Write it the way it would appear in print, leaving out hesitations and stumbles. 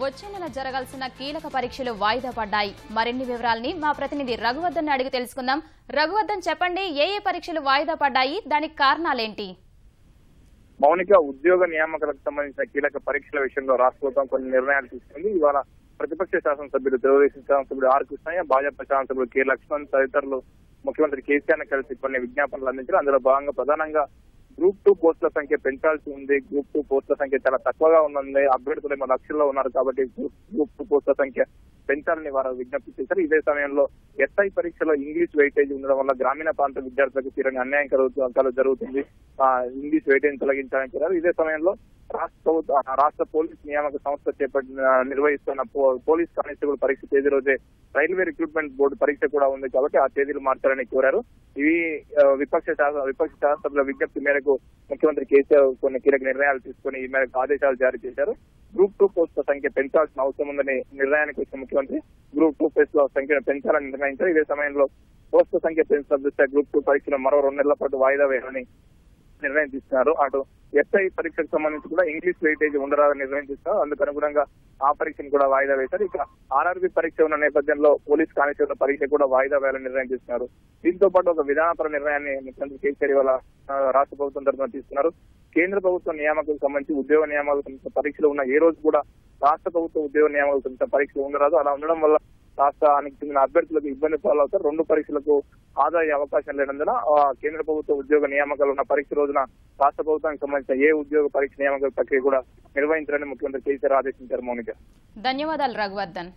వచ్చే నెల జరగాల్సిన కీలక పరీక్షలు వాయిదా పడ్డాయి. మరిన్ని వివరాలని మా ప్రతినిధి రఘువర్ధన్ అడిగి తెలుసుకుందాం. రఘువర్ధన్, చెప్పండి, ఏ పరీక్షలు వాయిదా పడ్డాయి, దానికి కారణాలేంటి? మౌనిక, ఉద్యోగ నియామకాలకు సంబంధించిన కీలక పరీక్షల విషయంలో రాష్ట్ర ప్రభుత్వం కొన్ని నిర్ణయాలు తీసుకుంది. ఇవాళ ప్రతిపక్ష శాసనసభ్యులు తెలుగుదేశం శాసనసభ్యుడు ఆర్ కృష్ణయ్య, భాజపా శాసనసభ్యుడు కె లక్ష్మణ్ తదితరులు ముఖ్యమంత్రి కేసీఆర్ కలిసి కొన్ని విజ్ఞాపనలు అందించారు. అందులో భాగంగా ప్రధానంగా గ్రూప్ 2 పోస్టుల సంఖ్య పెంచాల్సి ఉంది. గ్రూప్ 2 పోస్టుల సంఖ్య చాలా తక్కువగా ఉన్నది. అభ్యర్థులు ఏమో లక్షల్లో ఉన్నారు కాబట్టి గ్రూప్ 2 పోస్టుల సంఖ్య పెంచాలని వారు విజ్ఞప్తి చేశారు. ఇదే సమయంలో ఎస్ఐ పరీక్షలో ఇంగ్లీష్ వెయిటేజ్ ఉండడం వల్ల గ్రామీణ ప్రాంత విద్యార్థులకు తీవ్రంగా అన్యాయం జరుగుతుంది. ఇంగ్లీష్ వెయిటేజ్ తొలగించాలని కోరారు. ఇదే సమయంలో రాష్ట్ర పోలీస్ నియామక సంస్థ నిర్వహిస్తున్న పోలీస్ కానిస్టేబుల్ పరీక్ష తేదీ రోజే రైల్వే రిక్రూట్మెంట్ బోర్డు పరీక్ష కూడా ఉంది కాబట్టి ఆ తేదీలు మార్చాలని కోరారు. ఇవి విపక్ష శాసనసభ్యుల విజ్ఞప్తి మేరకు ముఖ్యమంత్రి కేసీఆర్ కొన్ని కీలక నిర్ణయాలు తీసుకుని ఈ మేరకు ఆదేశాలు జారీ చేశారు. గ్రూప్ 2 పోస్టుల సంఖ్య పెంచాల్సిన అవసరం ఉందని నిర్ణయానికి వచ్చిన ముఖ్యమంత్రి గ్రూప్ 2 పోస్టుల సంఖ్యను పెంచాలని నిర్ణయించారు. ఇదే సమయంలో పోస్టుల సంఖ్య పెంచిన దృష్ట్యా గ్రూప్ 2 పరీక్షను మరో 2 నెలల పాటు వాయిదా వేయాలని నిర్ణయం తీసుకున్నారు. అటు ఎస్ఐ పరీక్షకు సంబంధించి కూడా ఇంగ్లీష్ వెయిటేజ్ ఉండరాదని నిర్ణయం తీసుకున్నారు. అందుకు అనుగుణంగా ఆ పరీక్షను కూడా వాయిదా వేశారు. ఇక ఆర్ఆర్బీ పరీక్ష ఉన్న నేపథ్యంలో పోలీస్ కానిస్టేబుల్ పరీక్ష కూడా వాయిదా వేయాలని నిర్ణయం తీసుకున్నారు. దీంతో పాటు ఒక విధానపర నిర్ణయాన్ని ముఖ్యమంత్రి కేసీఆర్ ఇవాళ రాష్ట్ర ప్రభుత్వం తరఫున తీసుకున్నారు. కేంద్ర ప్రభుత్వ నియామకాలకు సంబంధించి ఉద్యోగ నియామకాలకు సంబంధించిన పరీక్షలు ఉన్న ఏ రోజు కూడా రాష్ట్ర ప్రభుత్వ ఉద్యోగ నియామకాలకు సంబంధించిన పరీక్షలు ఉండరాదు. అలా ఉండడం వల్ల రాష్ట్రానికి చెందిన అభ్యర్థులకు ఇబ్బంది పాలవుతారు. 2 పరీక్షలకు హాజరయ్యే అవకాశం లేనందున కేంద్ర ప్రభుత్వ ఉద్యోగ నియామకాలు ఉన్న పరీక్ష రోజున రాష్ట్ర ప్రభుత్వానికి సంబంధించిన ఏ ఉద్యోగ పరీక్ష నియామక ప్రక్రియ కూడా నిర్వహించాలని ముఖ్యమంత్రి కేసీఆర్ ఆదేశించారు. మౌనిక, ధన్యవాదాలు రఘువర్ధన్.